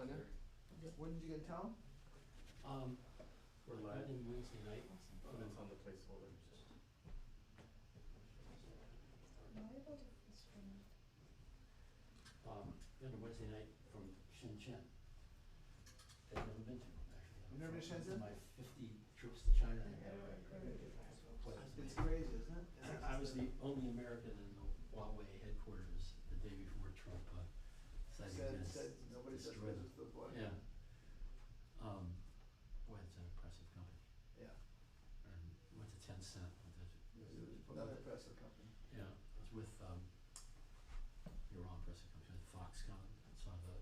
Tanya? Good. When did you get town? We're live in Wednesday night. Oh, it's on the placeholder. On Wednesday night from Shenzhen. I've never been to, actually. You've never been to Shenzhen? My 50 trips to China. It's crazy, isn't it? I was the only American in the Huawei headquarters the day before Trump said nobody says destroyed business with what? Yeah. Boy, it's an impressive company. Yeah. And went to 10 Cent. Another impressive company. Yeah, I was with your own impressive company, Foxconn, and saw their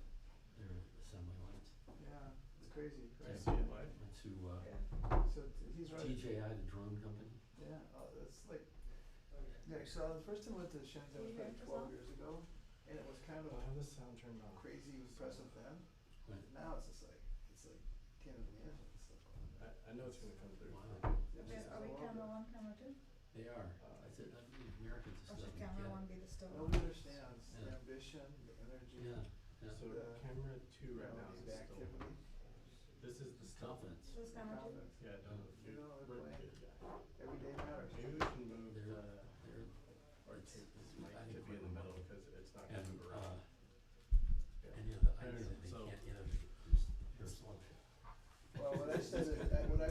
assembly lines. Yeah, it's crazy. Yeah. Right? See it live? Went to So he's right. TJI, the drone company. Yeah, that's like. Yeah, so the first time I went to Shenzhen was probably 12 years ago, and it was kind of I have the sound turned on. crazy, impressive then. Right. Now it's just like can't even imagine this stuff going on. I know it's gonna come through. Wow. It's Okay, just are we all camera over. one, camera two? They are. I said, Americans Or just should doesn't camera get one it. be the still one? Nobody understands the Yeah. ambition, the energy, Yeah, yeah. So The- camera 2 right now the is still. activity. This is the stuff. Confidence. This is camera two? Confidence. Yeah, no, You know, they're we're playing. good, yeah. Every day matters. Maybe we can move They're or it's- tape this it's mic adding to be in the middle because it's not gonna and move around. Yeah. and the idea that they So- can't innovate is there's one. Well, what I've said is imitator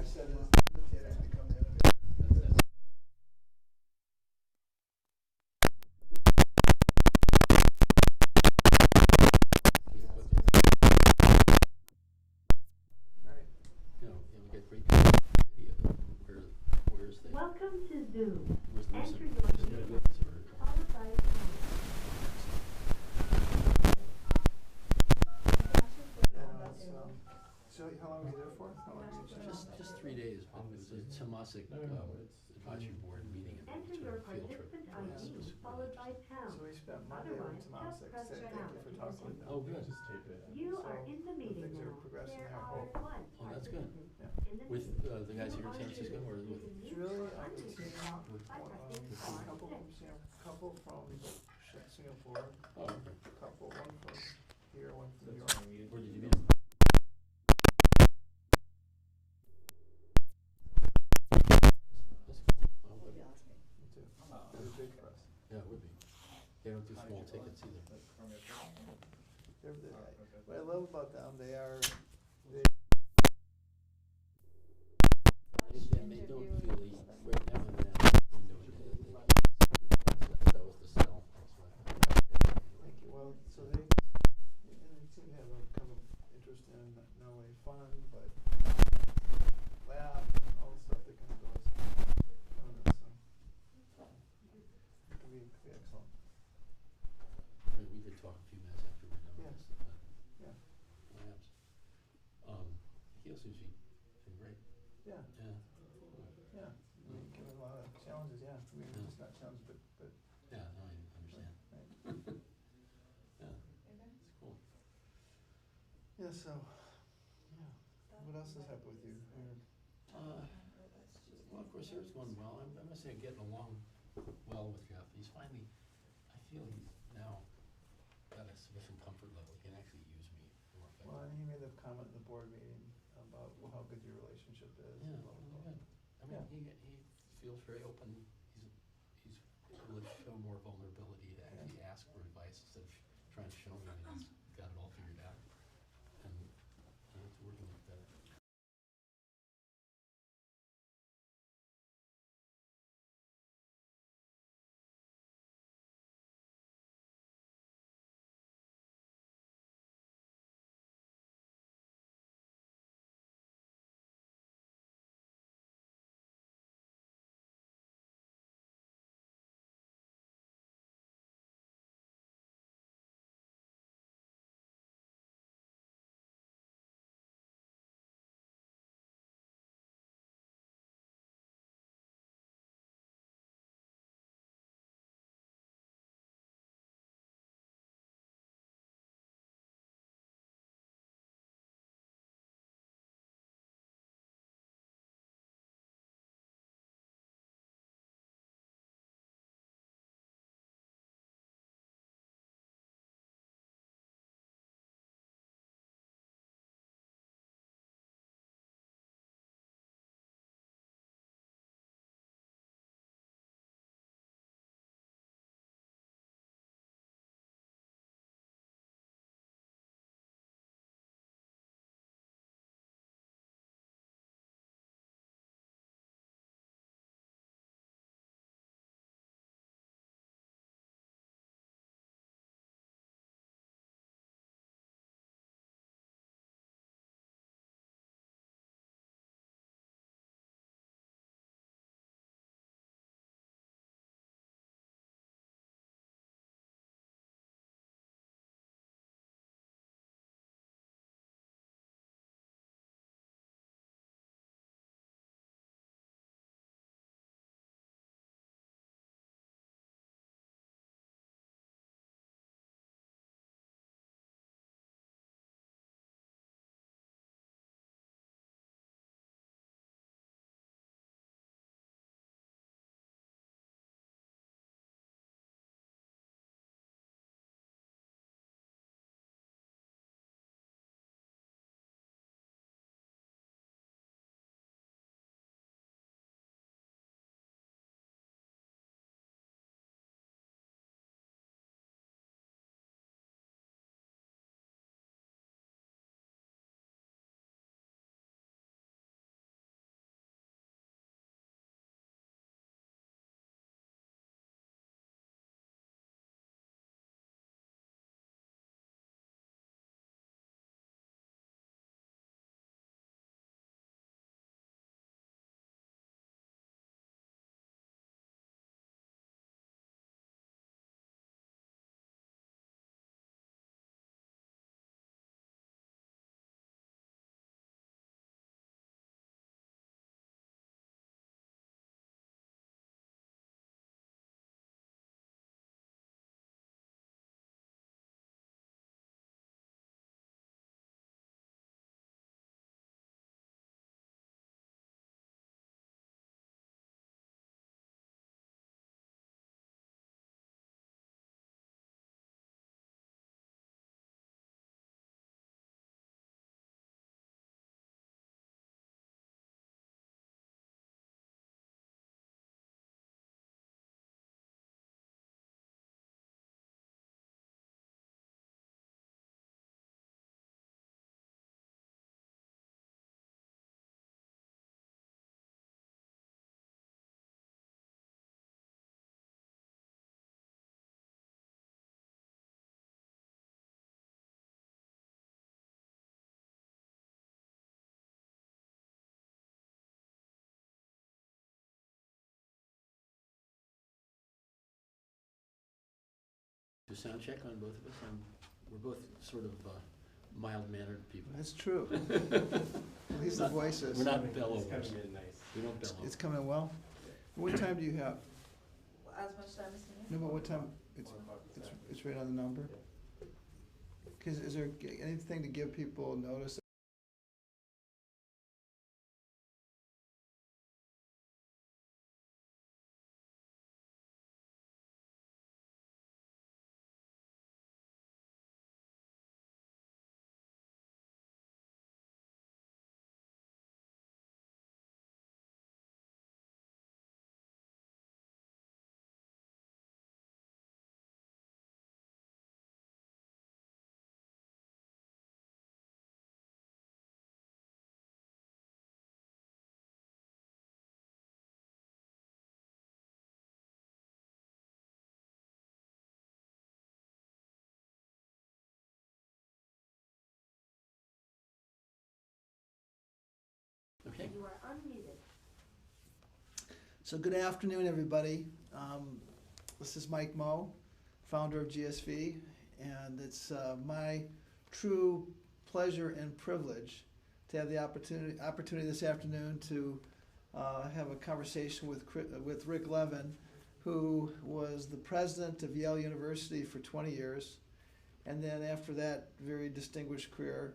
has become the innovator. That's it. Alright. You know, we get great video. Where's the Welcome to Zoom. where's the Enter music? your Just name, do it, or- followed by pound. So how long were you there for? How long were you in Shenzhen? Just 3 days, but it was a Tomasic No, it's advisory board meeting and Enter sort your of field trip. participant Yes, it was ID, followed by pound. So we spent Monday with Otherwise, Tomasic, just said press thank you for talking with them. Oh, good. Just tape it. You So, are in the meeting things are now. progressing There there. are one Oh, that's good. participant. Yeah. In the With meeting. the guys You here in are San Francisco, or muted. with? You can It's mute really or our unmute team, yourself with by pressing a star couple from six. couple from Singapore, Oh, okay. couple, one from here, one from New That's York. why we Where did you meet? That's good. Oh, good. Me too. It was big for us. Yeah, it would be. They don't do small tickets either. What I love about them, they They don't feel right now in that window, that was the sell. thank you. Well, so they seem to have a kind of interest in not only fun, but lab, all the stuff that kind of goes on it, so it can be excellent. We did talk a few minutes after we were done. Yes. Yeah. Labs. He also seems to be great. Yeah. Yeah. Yeah. I mean, given a lot of challenges, yeah. I mean, Yeah. just not challenges, but Yeah, no, I understand. right. Yeah, it's cool. Yeah, so, yeah. What else has happened with you? Well, of course, here's going well. I must say, I'm getting along well with Jeff. He's finally, I feel he's now got a sufficient comfort level. He can actually use me more effectively. Well, and he made a comment in the board meeting about how good your relationship is. Yeah, and blah, blah, blah. good. I mean, he feels very open. He's able to show more vulnerability to actually ask for advice instead of trying to show me that he's got it all figured out. And it's working better. Do a sound check on both of us. We're both sort of mild-mannered people. That's true. At least the voices. We're not bellowers. It's coming in nice. We don't bellow. It's coming well. What time do you have? As much time as No, needed. but what time? It's, 1 o'clock this afternoon. it's right on the number. Is there anything to give people notice? Okay. You are unmuted. So good afternoon, everybody. This is Mike Moe, founder of GSV, and it's my true pleasure and privilege to have the opportunity this afternoon to have a conversation with Rick Levin, who was the president of Yale University for 20 years, and then after that very distinguished career,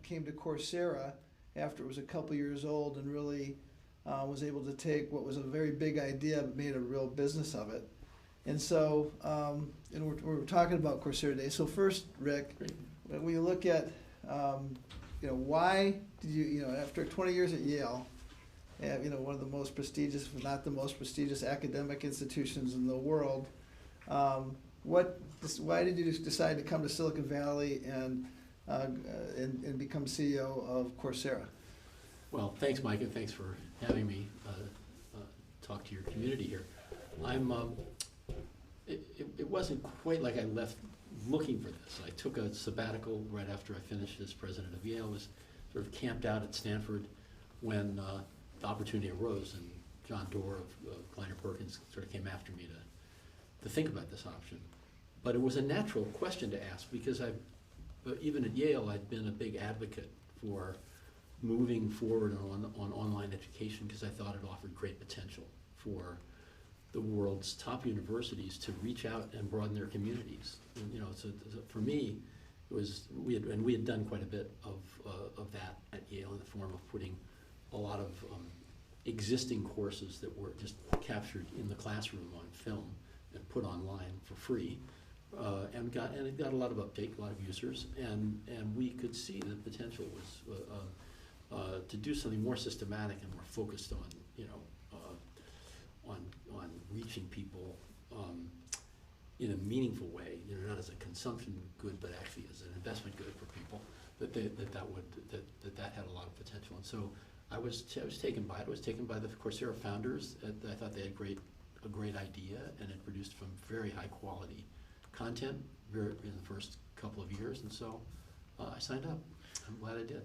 came to Coursera after it was a couple years old and really was able to take what was a very big idea but made a real business of it. And so, and we're talking about Coursera today. So first, Rick, when you look at, why did you, after 20 years at Yale, one of the most prestigious, if not the most prestigious academic institutions in the world, why did you decide to come to Silicon Valley and become CEO of Coursera? Well, thanks, Mike, and thanks for having me talk to your community here. It wasn't quite like I left looking for this. I took a sabbatical right after I finished as president of Yale. Was sort of camped out at Stanford when the opportunity arose, and John Doerr of Kleiner Perkins sort of came after me to think about this option. But it was a natural question to ask because even at Yale, I'd been a big advocate for moving forward on online education because I thought it offered great potential for the world's top universities to reach out and broaden their communities. And, so for me, it was we had done quite a bit of that at Yale in the form of putting a lot of existing courses that were just captured in the classroom on film and put online for free. And it got a lot of uptake, a lot of users, and we could see the potential was to do something more systematic and more focused on on reaching people in a meaningful way, not as a consumption good, but actually as an investment good for people. That had a lot of potential, and so I was taken by it. I was taken by the Coursera founders. I thought they had a great idea, and it produced some very high quality content in the first couple of years, and so I signed up. I'm glad I did.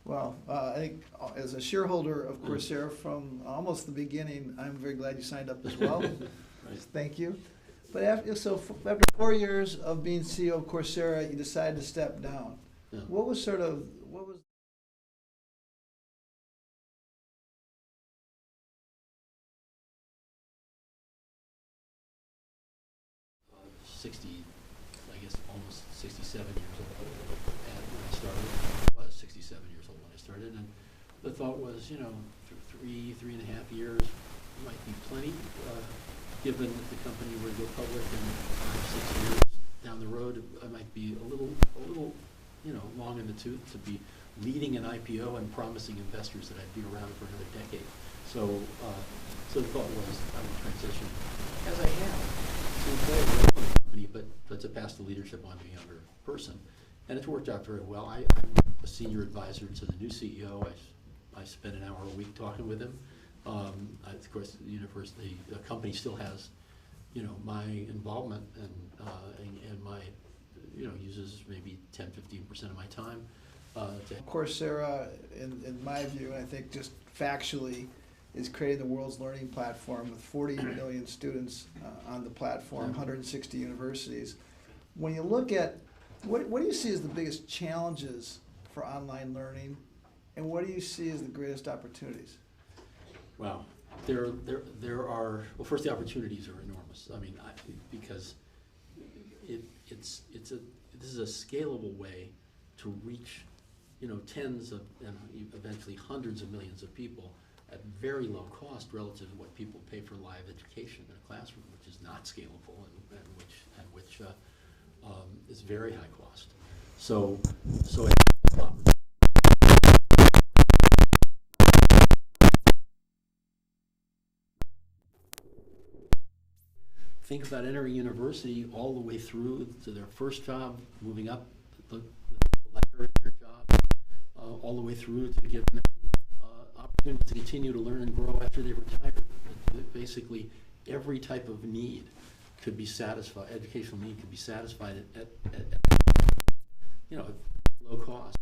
Well, I think as a shareholder of Coursera from almost the beginning, I'm very glad you signed up as well. Right. Thank you. But after 4 years of being CEO of Coursera, you decided to step down. Yeah. What was almost 67 years old when I started. I was 67 years old when I started, and the thought was, 3.5 years might be plenty, given that the company would go public in 5-6 years down the road. I might be a little, long in the tooth to be leading an IPO and promising investors that I'd be around for another decade. So the thought was I would transition, as I have, to a company, but to pass the leadership on to a younger person. And it's worked out very well. I'm a senior advisor to the new CEO. I spend an hour a week talking with him. Of course, the company still has, my involvement and my, uses maybe 10-15% of my time. Coursera, in my view, and I think just factually, is creating the world's learning platform with 40 million students on the platform, 160 universities. When you look at, what do you see as the biggest challenges for online learning, and what do you see as the greatest opportunities? Wow. There are, well, first, the opportunities are enormous. I mean, because this is a scalable way to reach, tens of, and eventually hundreds of millions of people at very low cost relative to what people pay for live education in a classroom, which is not scalable and which is very high cost. So think about entering university all the way through to their first job, moving up the ladder in their job, all the way through to giving them opportunities to continue to learn and grow after they retire. Basically, every type of need could be satisfied, educational need could be satisfied at low cost.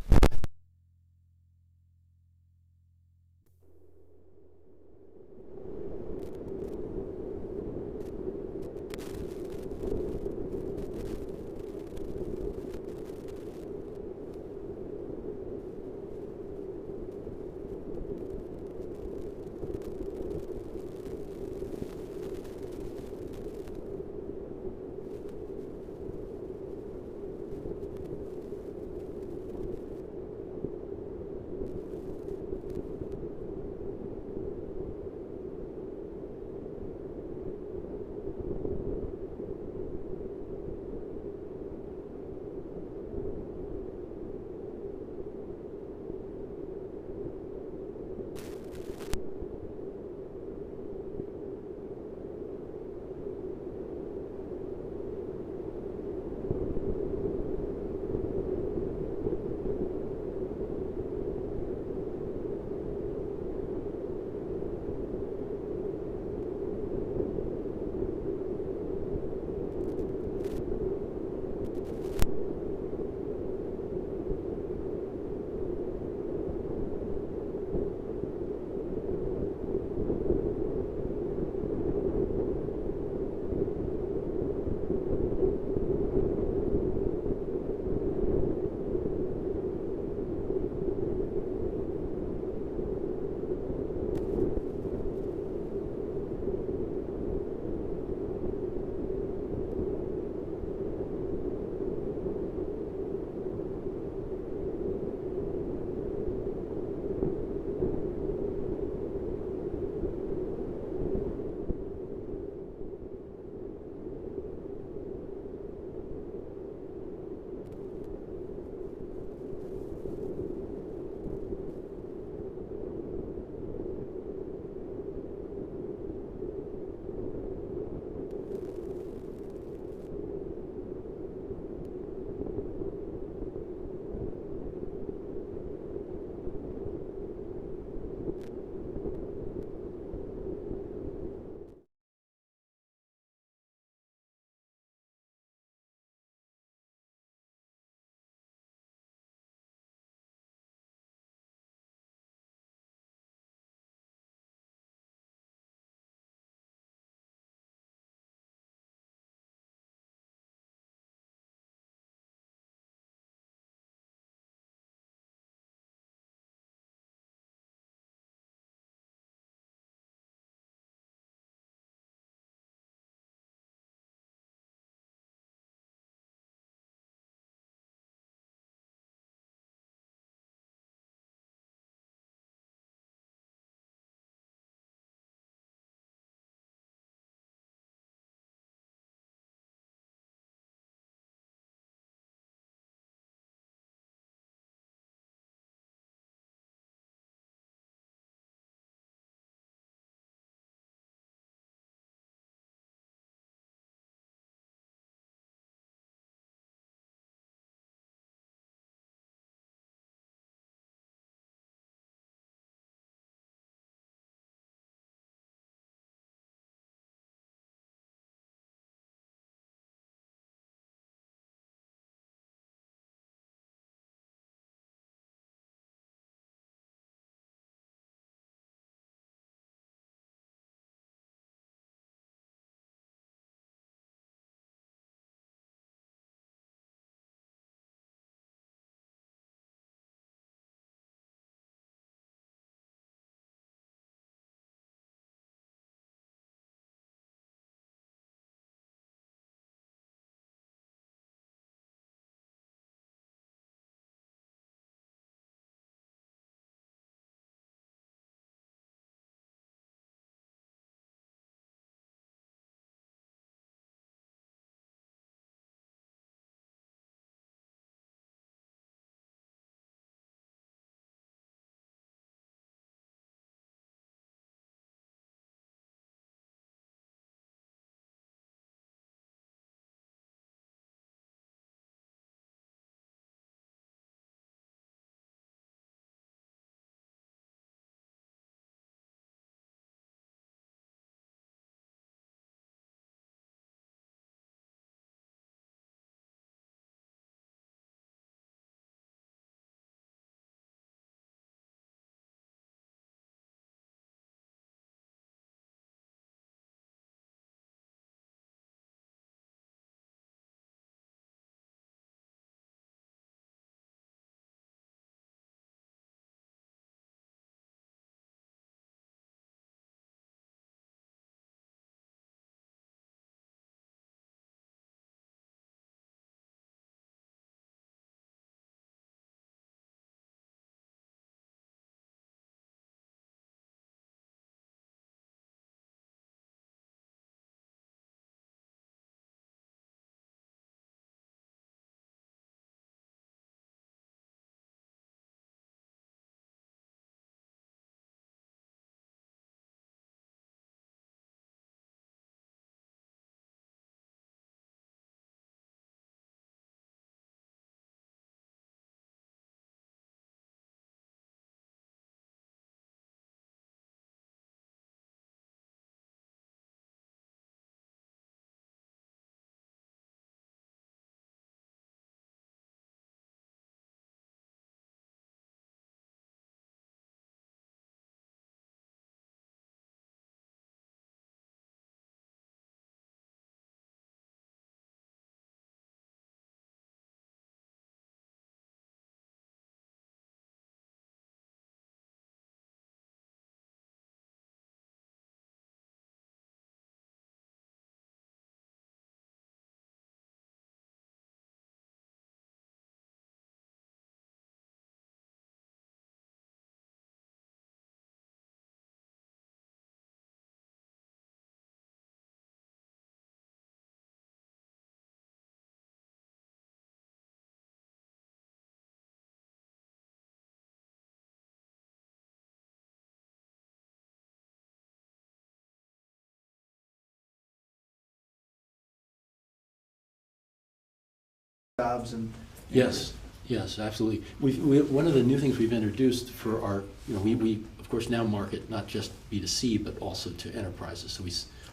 jobs and. Yes, yes, absolutely. One of the new things we've introduced for our, we of course now market not just B2C, but also to enterprises. So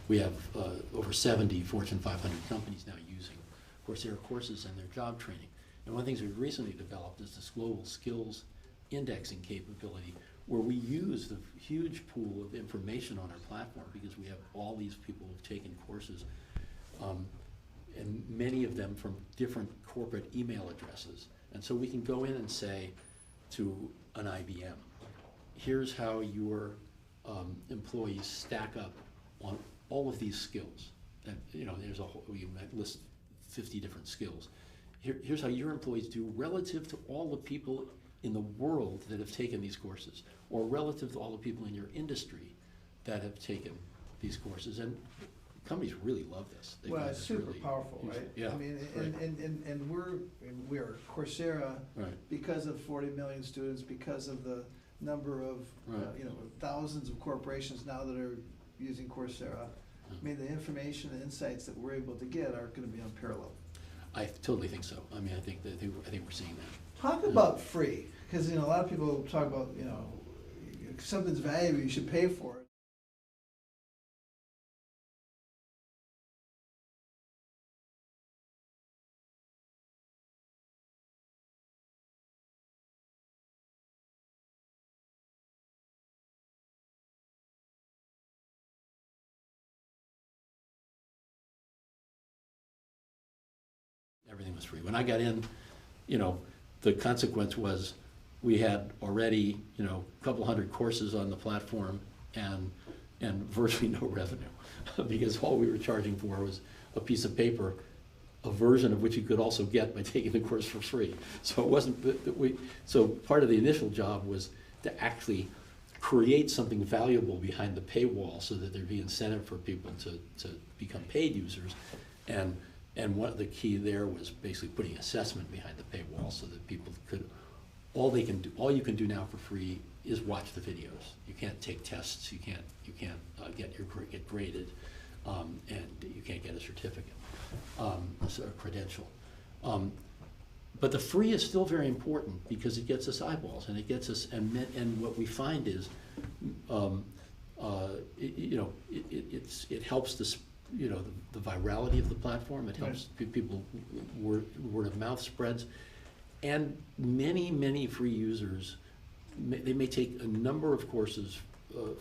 we have over 70 Fortune 500 companies now using Coursera courses in their job training. And one of the things we've recently developed is this global skills indexing capability, where we use the huge pool of information on our platform, because we have all these people who've taken courses, and many of them from different corporate email addresses. And so we can go in and say to an IBM, here's how your employees stack up on all of these skills. And there's we might list 50 different skills. Here's how your employees do relative to all the people in the world that have taken these courses, or relative to all the people in your industry that have taken these courses. And companies really love this. Well, it's super powerful, right? Yeah. I mean, right. and we're Coursera, Right. because of 40 million students, because of the number of, Right. thousands of corporations now that are using Coursera. I mean, the information and insights that we're able to get are gonna be unparalleled. I totally think so. I mean, I think we're seeing that. Talk about free, because, a lot of people talk about, if something's valuable, you should pay for it. Everything was free. When I got in, the consequence was we had already, a couple hundred courses on the platform and virtually no revenue, because all we were charging for was a piece of paper, a version of which you could also get by taking the course for free. So it wasn't so part of the initial job was to actually create something valuable behind the paywall, so that there'd be incentive for people to become paid users. And what the key there was basically putting assessment behind the paywall, so that people could, all you can do now for free is watch the videos. You can't take tests, you can't get graded, and you can't get a certificate, a credential. But the free is still very important, because it gets us eyeballs, and it gets us, and what we find is, it helps the virality of the platform. It helps people, word of mouth spreads, and many free users, they may take a number of courses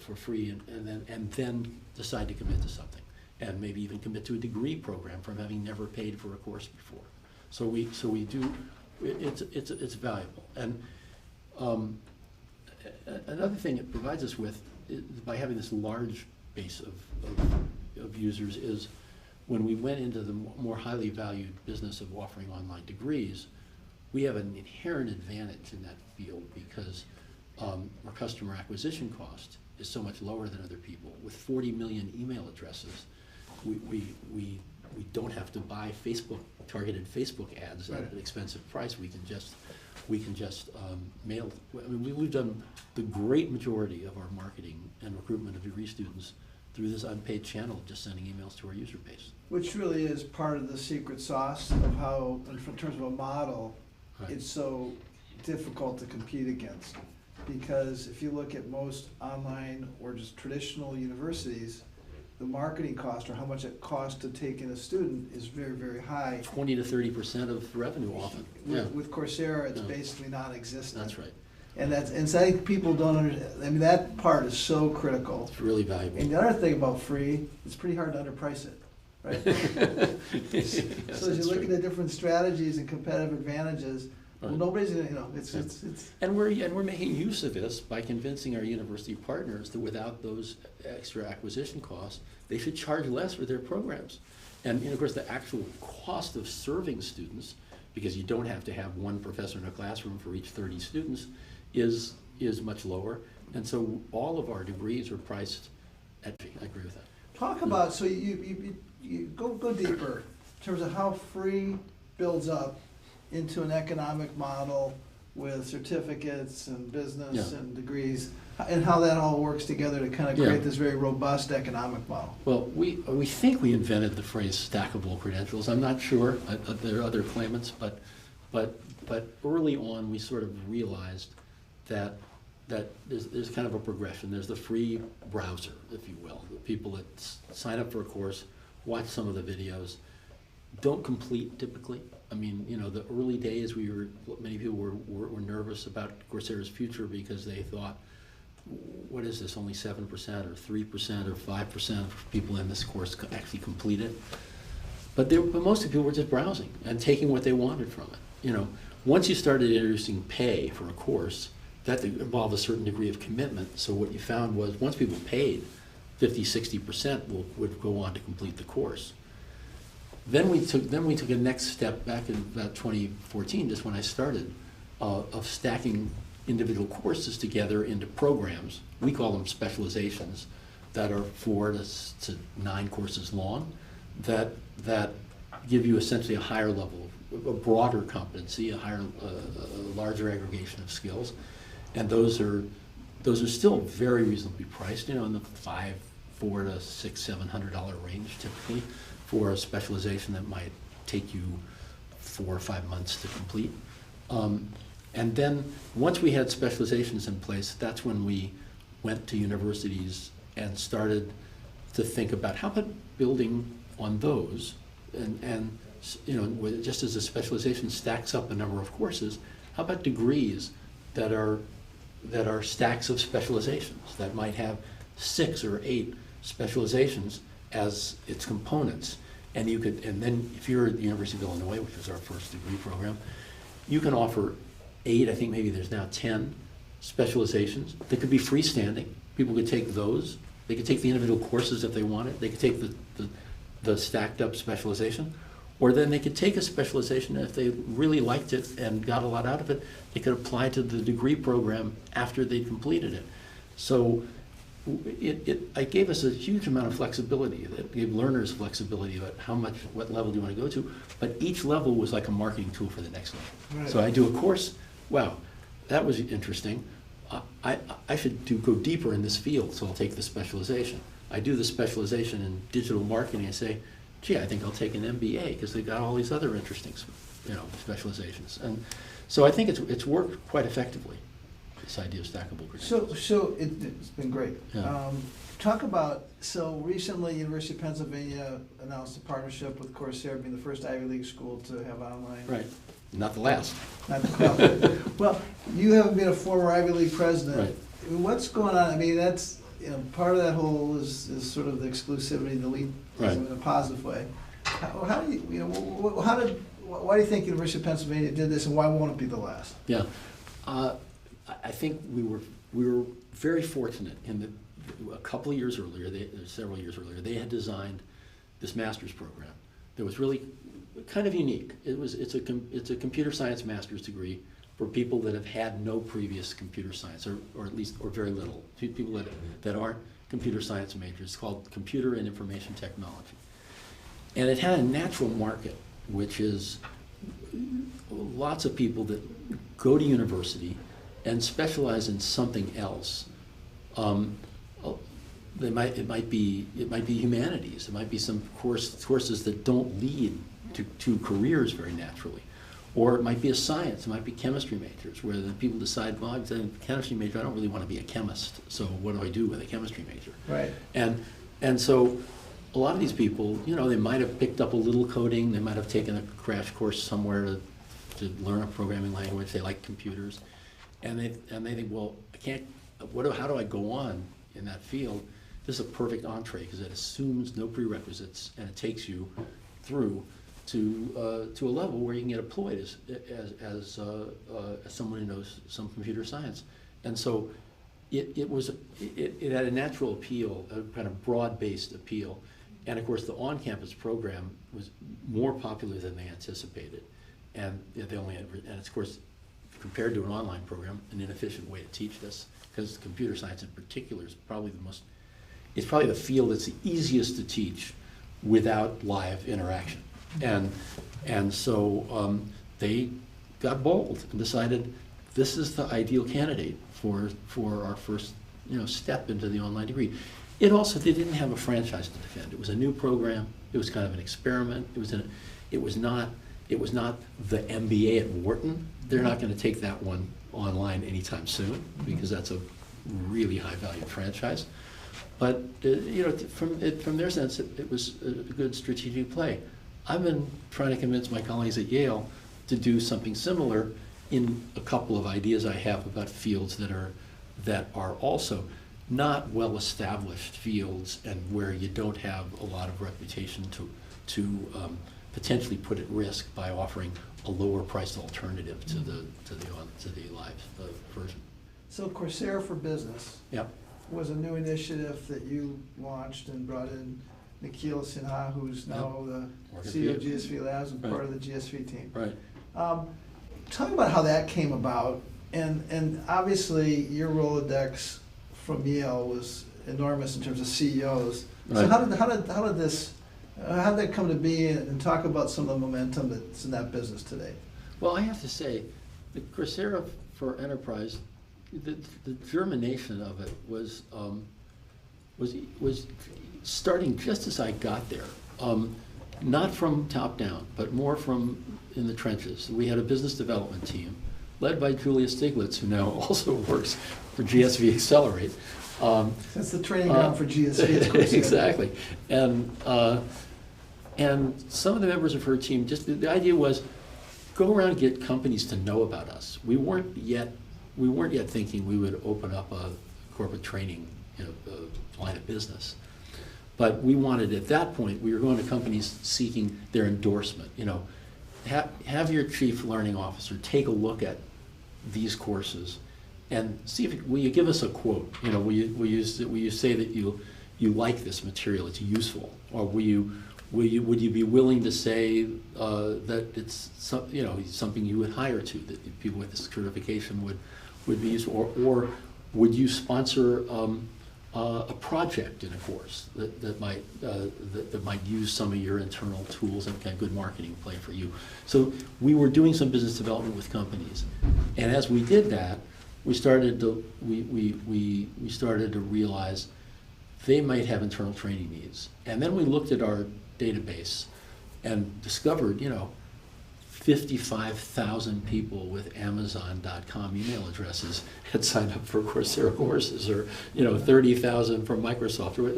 for free, and then decide to commit to something, and maybe even commit to a degree program from having never paid for a course before. So we do. It's valuable. And another thing it provides us with is, by having this large base of users, is when we went into the more highly valued business of offering online degrees, we have an inherent advantage in that field, because our customer acquisition cost is so much lower than other people. With 40 million email addresses, we don't have to buy targeted Facebook ads at an expensive price. We can just mail. I mean, we've done the great majority of our marketing and recruitment of degree students through this unpaid channel, just sending emails to our user base. Which really is part of the secret sauce of how, in terms of a model, Right. it's so difficult to compete against. Because if you look at most online or just traditional universities, the marketing cost, or how much it costs to take in a student, is very, very high. 20 to 30% of revenue often. Yeah, With Coursera, it's Yeah. basically non-existent. that's right. And so I think people don't understand, I mean, that part is so critical. It's really valuable. And the other thing about free, it's pretty hard to underprice it, right? Yes, So as you that's look right. at the different strategies and competitive advantages, well, Right. nobody's gonna, it's. And we're making use of this by convincing our university partners that without those extra acquisition costs, they should charge less for their programs. And of course, the actual cost of serving students, because you don't have to have one professor in a classroom for each 30 students, is much lower. And so all of our degrees are priced at, I agree with that. Talk about, so you go deeper in terms of how free builds up into an economic model with certificates and business Yeah. and degrees, and how that all works together to kind of Yeah. create this very robust economic model. Well, we think we invented the phrase stackable credentials. I'm not sure. There are other claimants, but early on, we sort of realized that there's kind of a progression. There's the free browser, if you will. The people that sign up for a course, watch some of the videos, don't complete typically. I mean, you know, the early days, many people were nervous about Coursera's future because they thought, what is this, only 7% or 3% or 5% of people in this course actually complete it? But most of the people were just browsing and taking what they wanted from it. You know, once you started introducing pay for a course, that involved a certain degree of commitment. So what you found was once people paid, 50, 60% would go on to complete the course. Then we took a next step back in about 2014, just when I started, of stacking individual courses together into programs. We call them specializations that are 4 to 9 courses long that give you essentially a higher level, a broader competency, a larger aggregation of skills. And those are still very reasonably priced, you know, in the $400 to $600, $700 range typically for a specialization that might take you 4 or 5 months to complete. And then once we had specializations in place, that's when we went to universities and started to think about how about building on those, and you know, just as a specialization stacks up a number of courses, how about degrees that are stacks of specializations that might have 6 or 8 specializations as its components. And then if you're at the University of Illinois, which was our first degree program, you can offer 8, I think maybe there's now 10 specializations. They could be freestanding. People could take those. They could take the individual courses if they wanted. They could take the stacked up specialization. Or then they could take a specialization, and if they really liked it and got a lot out of it, they could apply to the degree program after they'd completed it. So it gave us a huge amount of flexibility. It gave learners flexibility about what level do you want to go to. But each level was like a marketing tool for the next level. Right. So I do a course, wow, that was interesting. I should go deeper in this field, so I'll take the specialization. I do the specialization in digital marketing and say, gee, I think I'll take an MBA because they've got all these other interesting, you know, specializations. And so I think it's worked quite effectively, this idea of stackable credentials. So it's been great. Yeah. Talk about, so recently University of Pennsylvania announced a partnership with Coursera, being the first Ivy League school to have online. Right, not the last. Not the, well, you haven't been a former Ivy League president. Right. What's going on? I mean, that's, you know, part of that whole is sort of the exclusivity, the elitism Right. in a positive way. How do you know, why do you think University of Pennsylvania did this, and why won't it be the last? Yeah, I think we were very fortunate in that a couple of years earlier, several years earlier, they had designed this master's program that was really kind of unique. It's a computer science master's degree for people that have had no previous computer science, or at least, or very little. People that aren't computer science majors. It's called Computer and Information Technology. And it had a natural market, which is lots of people that go to university and specialize in something else. It might be humanities. It might be some courses that don't lead to careers very naturally. Or it might be a science. It might be chemistry majors, where the people decide, well, I'm a chemistry major. I don't really want to be a chemist. So what do I do with a chemistry major? Right. And so a lot of these people, you know, they might have picked up a little coding. They might have taken a crash course somewhere to learn a programming language. They like computers, and they think, well, I can't. How do I go on in that field? This is a perfect entree because it assumes no prerequisites and it takes you through to a level where you can get employed as someone who knows some computer science. And so it had a natural appeal, a kind of broad-based appeal. And of course, the on-campus program was more popular than they anticipated. And they only had, and of course, compared to an online program, an inefficient way to teach this, because computer science in particular is probably it's probably the field that's the easiest to teach without live interaction. And so they got bold and decided this is the ideal candidate for our first, step into the online degree. They didn't have a franchise to defend. It was a new program. It was kind of an experiment. It was not the MBA at Wharton. They're not going to take that one online anytime soon because that's a really high value franchise. But from their sense, it was a good strategic play. I've been trying to convince my colleagues at Yale to do something similar in a couple of ideas I have about fields that are also not well-established fields and where you don't have a lot of reputation to potentially put at risk by offering a lower-priced alternative to the live version. So Coursera for Business Yep. was a new initiative that you launched and brought in Nikhil Sinha, who's now the Working CEO for of you. GSV Labs and Right. part of the GSV team. Right. Talk about how that came about, and obviously your Rolodex from Yale was enormous in terms of CEOs. So Right. how did that come to be, and talk about some of the momentum that's in that business today? Well, I have to say, the Coursera for Enterprise, the germination of it was starting just as I got there. Not from top down, but more from in the trenches. We had a business development team led by Julia Stiglitz, who now also works for GSV Accelerate. That's the training ground for GSV, it's Coursera. Exactly. And some of the members of her team, just the idea was, go around and get companies to know about us. We weren't yet thinking we would open up a corporate training, line of business. But we wanted, at that point, we were going to companies seeking their endorsement. Have your chief learning officer take a look at these courses and see if, will you give us a quote? Will you say that you like this material, it's useful? Or would you be willing to say that it's something you would hire to, that people with this certification would be useful? Or would you sponsor a project in a course that might use some of your internal tools and kind of good marketing play for you? So we were doing some business development with companies, and as we did that, we started to realize they might have internal training needs, and then we looked at our database and discovered 55,000 people with Amazon.com email addresses had signed up for Coursera courses, or 30,000 from Microsoft, or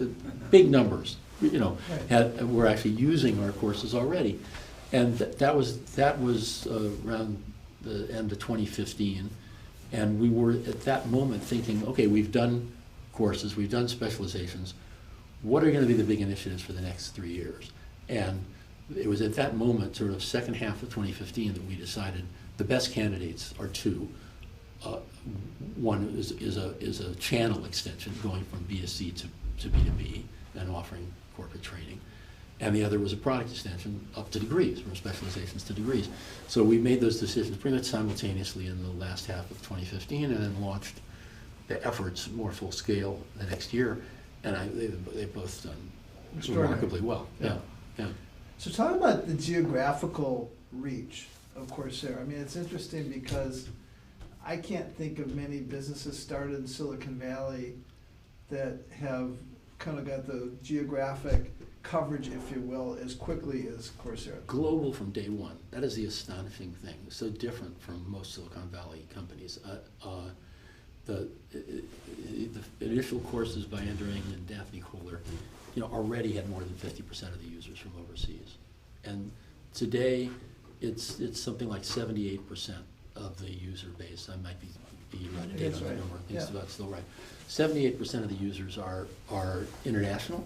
big numbers. Were actually using our courses already, and that was around the end of 2015, and we were at that moment thinking, okay, we've done courses, we've done specializations. What are going to be the big initiatives for the next 3 years? And it was at that moment, sort of second half of 2015, that we decided the best candidates are two. One is a channel extension going from B2C to B2B and offering corporate training. And the other was a product extension up to degrees, from specializations to degrees. So we made those decisions pretty much simultaneously in the last half of 2015, and then launched the efforts more full scale the next year. And they've both done remarkably well. Yeah. So talk about the geographical reach of Coursera. I mean, it's interesting because I can't think of many businesses started in Silicon Valley that have kind of got the geographic coverage, if you will, as quickly as Coursera. Global from day one. That is the astonishing thing. So different from most Silicon Valley companies. The initial courses by Andrew Ng and Daphne Kohler, already had more than 50% of the users from overseas. And today, it's something like 78% of the user base. I might be right date on the number. I think that's still right. 78% of the users are international,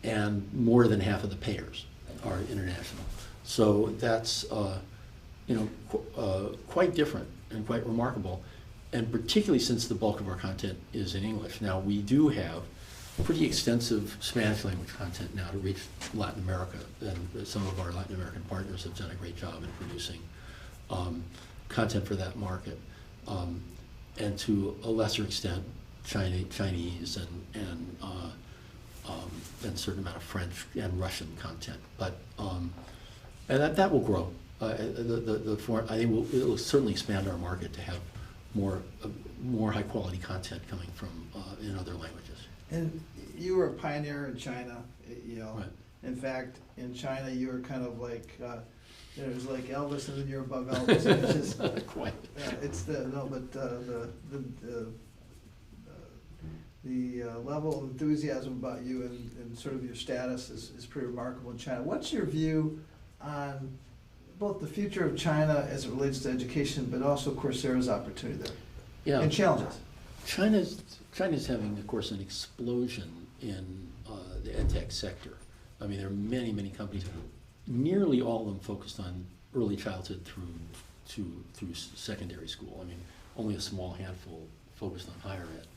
and more than half of the payers are international. So that's quite different and quite remarkable, and particularly since the bulk of our content is in English. Now, we do have pretty extensive Spanish language content now to reach Latin America, and some of our Latin American partners have done a great job in producing content for that market, and to a lesser extent, Chinese and a certain amount of French and Russian content. But and that will grow. I think it will certainly expand our market to have more high quality content coming from in other languages. And you were a pioneer in China at Yale. Right. In fact, in China, you were kind of like, it was like Elvis and then you're above Elvis. It's just, Quite. it's the level of enthusiasm about you and sort of your status is pretty remarkable in China. What's your view on both the future of China as it relates to education, but also Coursera's opportunity there? Yeah. And challenges. China's having, of course, an explosion in the edtech sector. I mean, there are many, many companies, nearly all of them focused on early childhood through secondary school. I mean, only a small handful focused on higher ed.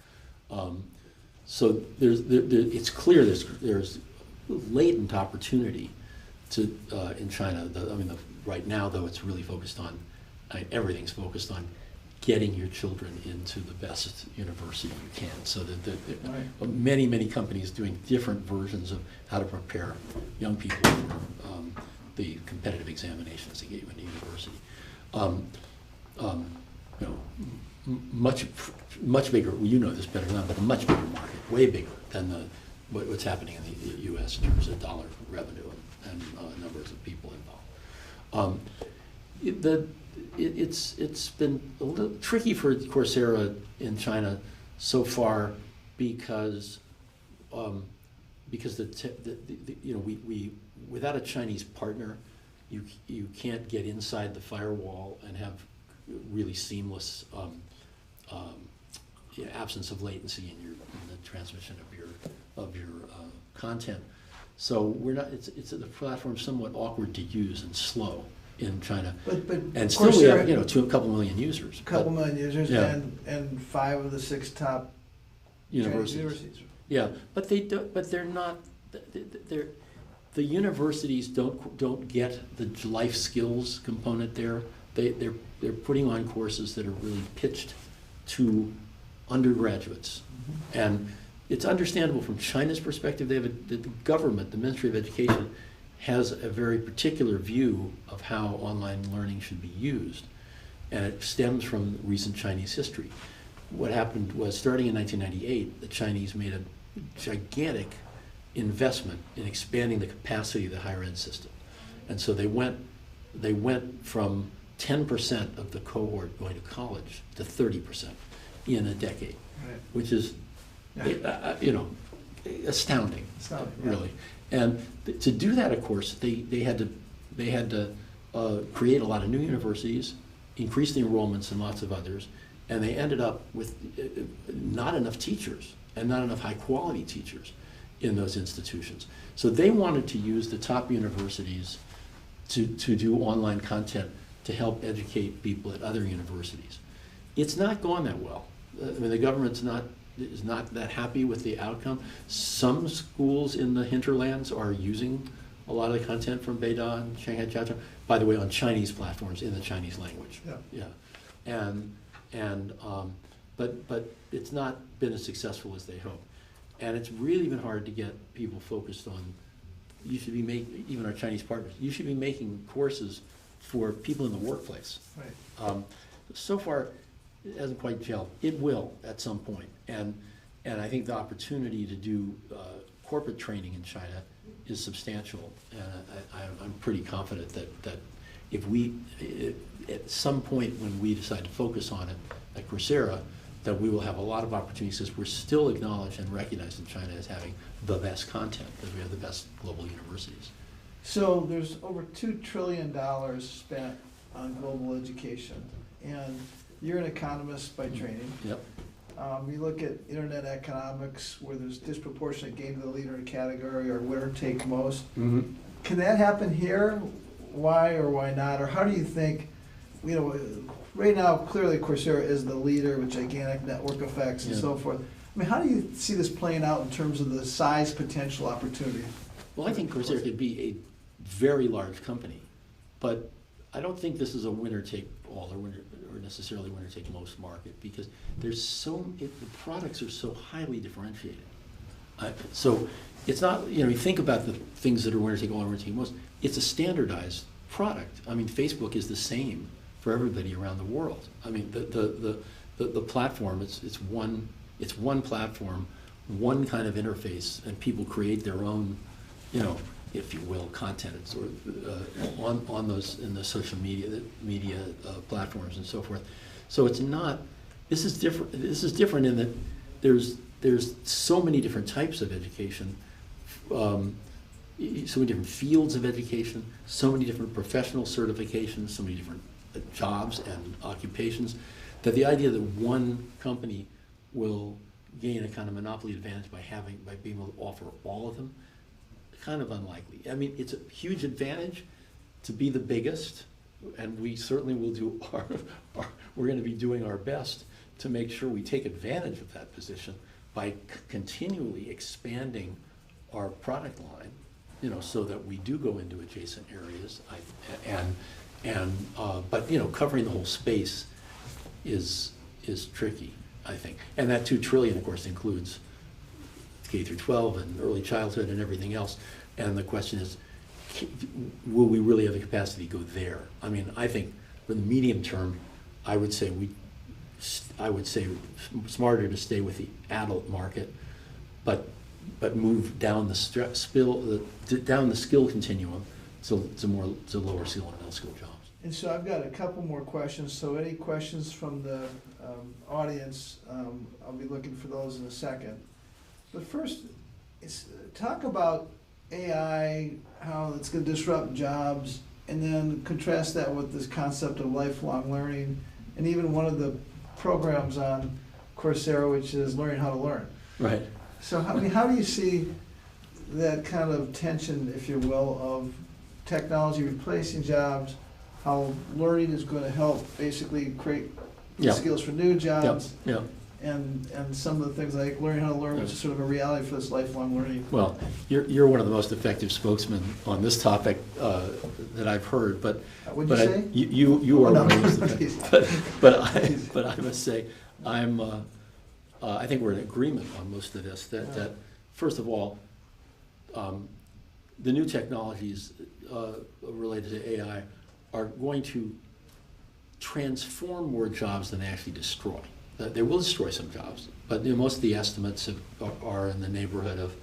So it's clear there's latent opportunity to in China. Right now, though, it's really focused on everything's focused on getting your children into the best university you can. So that many companies doing different versions of how to prepare young people for the competitive examinations to get you into university. Much bigger. Well, you know this better than I, but a much bigger market, way bigger than what's happening in the U.S. in terms of dollar revenue and numbers of people involved. It's been a little tricky for Coursera in China so far because we without a Chinese partner, you can't get inside the firewall and have really seamless absence of latency in the transmission of your content. So we're not. It's the platform's somewhat awkward to use and slow in China. But and still we have a couple million users. A couple million users, yeah. and 5 of the 6 top universities. Yeah, but they're not. The universities don't get the life skills component there. They're putting on courses that are really pitched to undergraduates, and it's understandable from China's perspective. The government, the Ministry of Education, has a very particular view of how online learning should be used, and it stems from recent Chinese history. What happened was, starting in 1998, the Chinese made a gigantic investment in expanding the capacity of the higher ed system, and so they went from 10% of the cohort going to college to 30% in a decade, Right. which is astounding, really. And to do that, of course, they had to create a lot of new universities, increase the enrollments in lots of others, and they ended up with not enough teachers and not enough high quality teachers in those institutions. So they wanted to use the top universities to do online content to help educate people at other universities. It's not gone that well. I mean, the government's is not that happy with the outcome. Some schools in the hinterlands are using a lot of the content from Beida and Shanghai Jiaozhou, by the way, on Chinese platforms in the Chinese language. Yeah. But it's not been as successful as they hoped. And it's really been hard to get people focused on, you should be making, even our Chinese partners, you should be making courses for people in the workplace. Right. So far, it hasn't quite gelled. It will at some point. And I think the opportunity to do corporate training in China is substantial. And I'm pretty confident that if we, at some point when we decide to focus on it at Coursera, that we will have a lot of opportunities, because we're still acknowledged and recognized in China as having the best content, because we have the best global universities. So there's over $2 trillion spent on global education, and you're an economist by training. Yep. You look at internet economics, where there's disproportionate gain to the leader category, or winner take most. Mm-hmm. Can that happen here? Why or why not? Or how do you think, right now, clearly Coursera is the leader with gigantic network effects and so forth. I mean, how do you see this playing out in terms of the size potential opportunity? Well, I think Coursera could be a very large company, but I don't think this is a winner-take-all or necessarily winner-take-most market, because there's the products are so highly differentiated. So it's not, you think about the things that are winner-take-all or winner-take-most, it's a standardized product. I mean, Facebook is the same for everybody around the world. I mean, the platform, it's one platform, one kind of interface, and people create their own, if you will, content on those, in the social media platforms and so forth. So it's not. This is different. This is different in that there's so many different types of education, so many different fields of education, so many different professional certifications, so many different jobs and occupations, that the idea that one company will gain a kind of monopoly advantage by being able to offer all of them, kind of unlikely. I mean, it's a huge advantage to be the biggest, and we certainly will do we're going to be doing our best to make sure we take advantage of that position by continually expanding our product line, so that we do go into adjacent areas. But covering the whole space is tricky, I think. And that $2 trillion, of course, includes K through 12 and early childhood and everything else. And the question is, will we really have the capacity to go there? I mean, I think for the medium term, I would say smarter to stay with the adult market, but move down down the skill continuum to lower skill and middle skill jobs. And so I've got a couple more questions. So any questions from the audience, I'll be looking for those in a second. But first, talk about AI, how it's going to disrupt jobs, and then contrast that with this concept of lifelong learning, and even one of the programs on Coursera, which is learning how to learn. Right. So how do you see that kind of tension, if you will, of technology replacing jobs, how learning is going to help basically create skills for new jobs, and some of the things like learning how to learn, which is sort of a reality for this lifelong learning? Well, you're one of the most effective spokesmen on this topic that I've heard, but What'd you say? You are one of the most effective. But I must say, I think we're in agreement on most of this. That first of all, the new technologies related to AI are going to transform more jobs than they actually destroy. They will destroy some jobs, but most of the estimates are in the neighborhood of,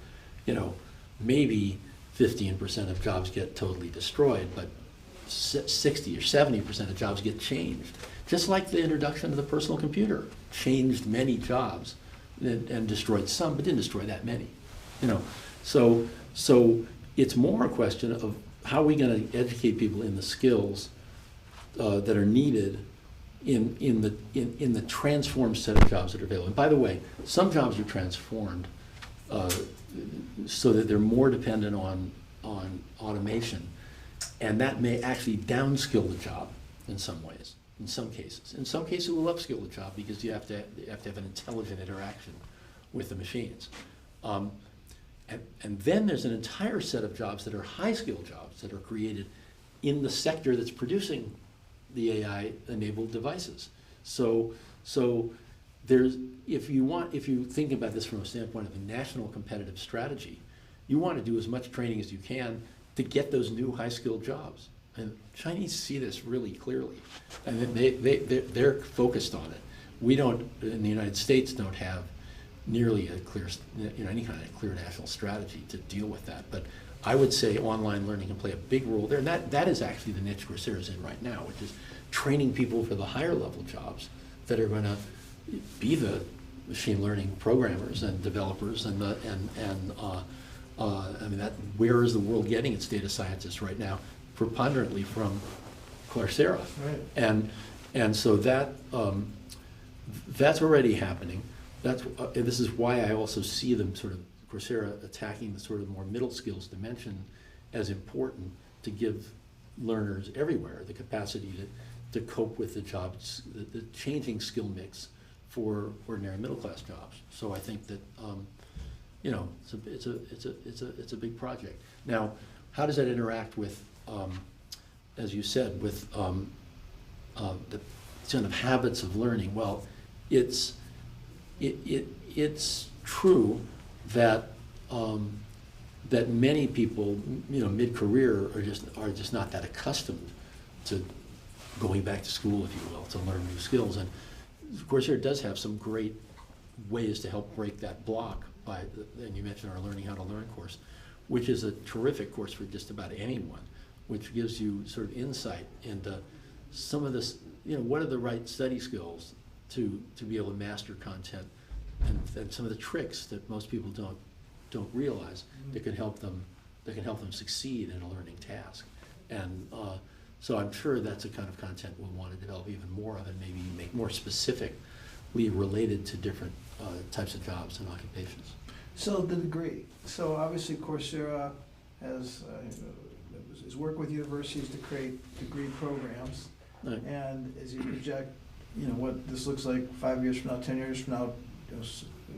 maybe 15% of jobs get totally destroyed, but 60 or 70% of jobs get changed. Just like the introduction of the personal computer changed many jobs and destroyed some, but didn't destroy that many. So it's more a question of how are we going to educate people in the skills that are needed in the transformed set of jobs that are available. And by the way, some jobs are transformed so that they're more dependent on automation, and that may actually downskill the job in some ways. In some cases, it will upskill the job because you have to have an intelligent interaction with the machines. And then there's an entire set of jobs that are high-skill jobs that are created in the sector that's producing the AI-enabled devices. So there's, if you think about this from a standpoint of a national competitive strategy, you want to do as much training as you can to get those new high-skilled jobs. And Chinese see this really clearly, and they're focused on it. We don't, in the United States, don't have nearly a clear, any kind of clear national strategy to deal with that. But I would say online learning can play a big role there, and that is actually the niche Coursera is in right now, which is training people for the higher level jobs that are going to be the machine learning programmers and developers and I mean, where is the world getting its data scientists right now? Preponderantly from Coursera. Right. And so that's already happening. This is why I also see them sort of Coursera attacking the sort of more middle skills dimension as important to give learners everywhere the capacity to cope with the jobs, the changing skill mix for ordinary middle class jobs. So I think that it's a big project. Now, how does that interact with, as you said, with the kind of habits of learning? Well, it's true that that many people, mid-career are just not that accustomed to going back to school, if you will, to learn new skills. And Coursera does have some great ways to help break that block and you mentioned our Learning How to Learn course, which is a terrific course for just about anyone, which gives you sort of insight into some of this, what are the right study skills to be able to master content, and some of the tricks that most people don't realize that can help them succeed in a learning task. And so I'm sure that's the kind of content we'll want to develop even more of, and maybe make more specifically related to different types of jobs and occupations. So the degree, so obviously Coursera is work with universities to create degree programs. Right. And as you project, what this looks like 5 years from now, 10 years from now,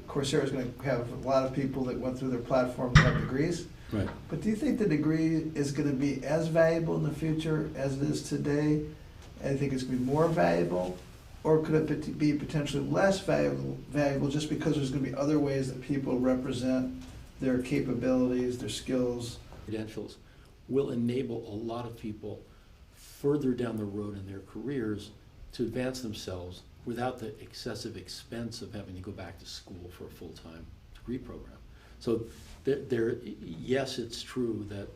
Coursera is going to have a lot of people that went through their platform that have degrees. Right. But do you think the degree is going to be as valuable in the future as it is today? And I think it's going to be more valuable? Or could it be potentially less valuable just because there's going to be other ways that people represent their capabilities, their skills? Credentials will enable a lot of people further down the road in their careers to advance themselves without the excessive expense of having to go back to school for a full-time degree program. So yes, it's true that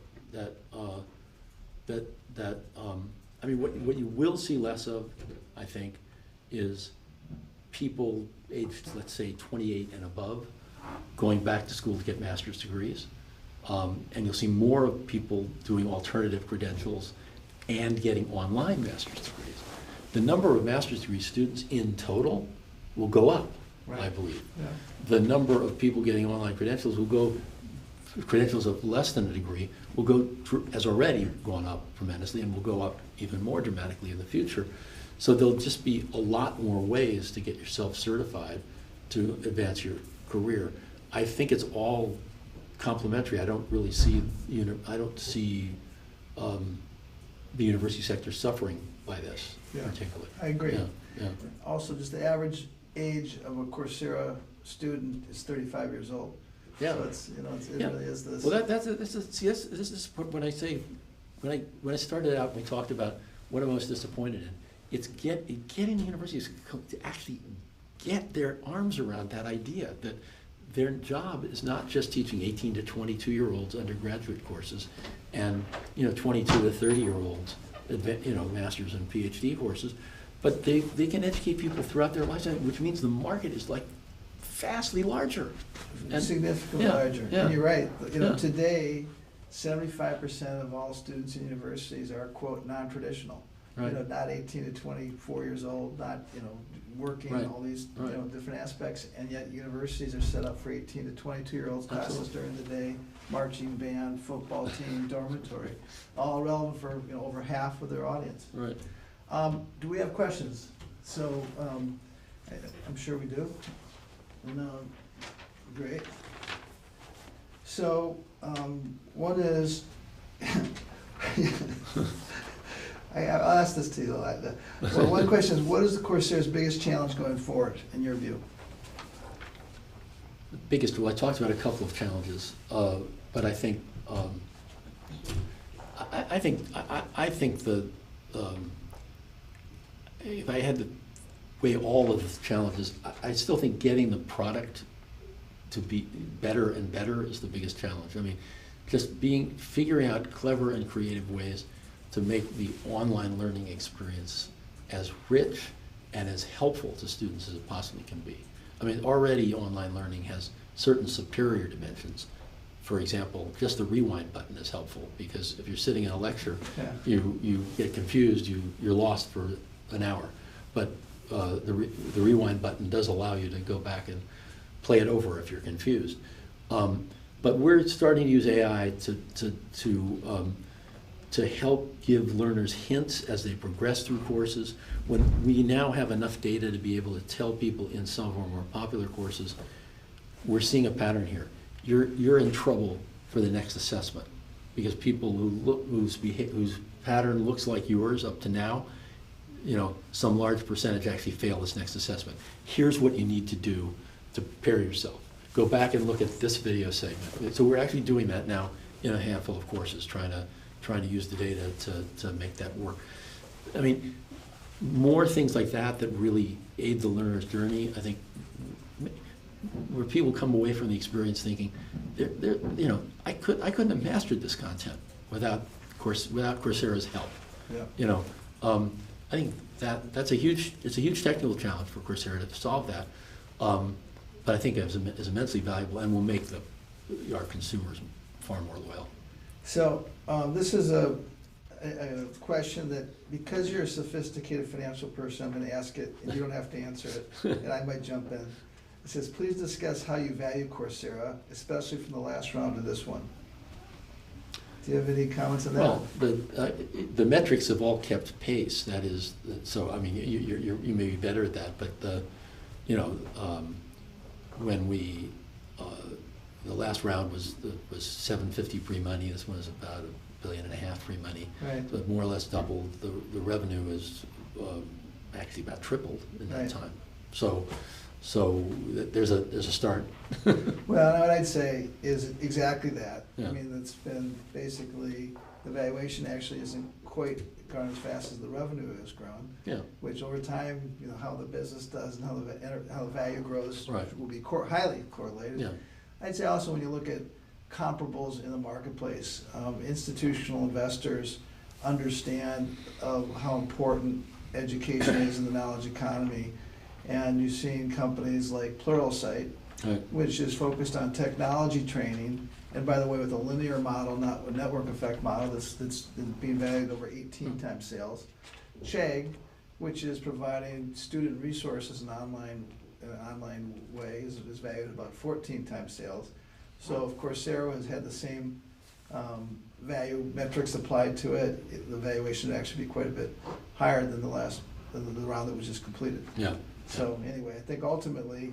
what you will see less of, I think, is people aged, let's say, 28 and above, going back to school to get master's degrees. And you'll see more of people doing alternative credentials and getting online master's degrees. The number of master's degree students in total will go up, Right. I believe. Yeah. The number of people getting online credentials credentials of less than a degree has already gone up tremendously and will go up even more dramatically in the future. So there'll just be a lot more ways to get yourself certified to advance your career. I think it's all complementary. I don't really see, the university sector suffering by this particularly. I agree. Yeah. Also, just the average age of a Coursera student is 35 years old. Yeah. So it's, it Yeah. really is this. Well, this is when I say, when I started out, we talked about what I'm most disappointed in. It's getting universities to actually get their arms around that idea that their job is not just teaching 18 to 22-year-olds undergraduate courses and 22 to 30-year-olds master's and PhD courses, but they can educate people throughout their lifetime, which means the market is like vastly larger. And Significantly yeah, larger. yeah. And you're right. Yeah. Today, 75% of all students in universities are, quote, non-traditional. Right. Not 18 to 24 years old, not, working, Right. all these, Right. different aspects. And yet universities are set up for 18 to 22-year-olds classes Absolutely. during the day, marching band, football team, dormitory, all relevant for, over half of their audience. Right. Do we have questions? So, I'm sure we do. No, great. So, one is, I'll ask this to you. Well, one question is, what is the Coursera's biggest challenge going forward, in your view? Well, I talked about a couple of challenges, but I think, I think if I had to weigh all of the challenges, I still think getting the product to be better and better is the biggest challenge. I mean, just figuring out clever and creative ways to make the online learning experience as rich and as helpful to students as it possibly can be. I mean, already online learning has certain superior dimensions. For example, just the rewind button is helpful because if you're sitting in a lecture, Yeah. you get confused, you're lost for an hour. But the rewind button does allow you to go back and play it over if you're confused. But we're starting to use AI to help give learners hints as they progress through courses. When we now have enough data to be able to tell people in some of our more popular courses, we're seeing a pattern here. You're in trouble for the next assessment because people whose pattern looks like yours up to now, some large percentage actually fail this next assessment. Here's what you need to do to prepare yourself. go back and look at this video segment. So we're actually doing that now in a handful of courses, trying to use the data to make that work. I mean, more things like that that really aid the learner's journey, I think, where people come away from the experience thinking, you know, I couldn't have mastered this content without Coursera's help. Yeah. You know, I think it's a huge technical challenge for Coursera to solve that, but I think it's immensely valuable and will make our consumers far more loyal. So, this is a question that, because you're a sophisticated financial person, I'm gonna ask it, and you don't have to answer it, and I might jump in. It says, please discuss how you value Coursera, especially from the last round to this one. Do you have any comments on that? Well, the metrics have all kept pace. That is, so I mean, you may be better at that, but you know, when we the last round was $750 pre-money. This one is about $1.5 billion pre-money. Right. So it more or less doubled. The revenue is actually about tripled in that Right. time. So there's a start. Well, what I'd say is exactly that. Yeah. I mean, it's been basically, the valuation actually isn't quite gone as fast as the revenue has grown. Yeah. Which over time, you know, how the business does and how the value grows Right. will be highly correlated. Yeah. I'd say also when you look at comparables in the marketplace, institutional investors understand how important education is in the knowledge economy. And you've seen companies like Pluralsight, Right. which is focused on technology training, and by the way, with a linear model, not a network effect model, that's being valued over 18 times sales. Chegg, which is providing student resources in an online way, is valued at about 14 times sales. So if Coursera has had the same value metrics applied to it, the valuation would actually be quite a bit higher than the round that was just completed. Yeah. So anyway, I think ultimately,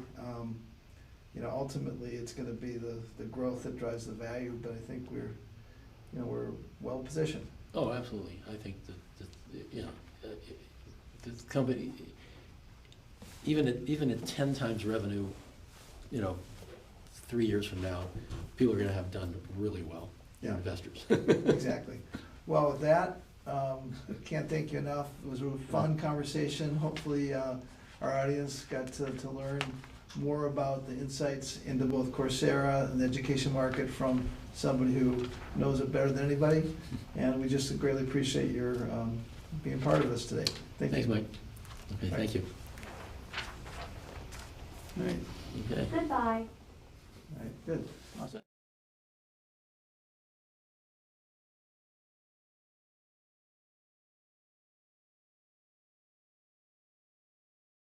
it's gonna be the growth that drives the value, but I think we're well positioned. Oh, absolutely. I think that you know, the company, even at 10 times revenue, you know, 3 years from now, people are gonna have done really well. Yeah. Investors. Exactly. Well, with that, I can't thank you enough. It was a fun conversation. Hopefully, our audience got to learn more about the insights into both Coursera and the education market from somebody who knows it better than anybody. And we just greatly appreciate your being part of this today. Thank you. Thanks, Mike. Okay, thank you. All right. Okay. Goodbye. All right, good. Awesome.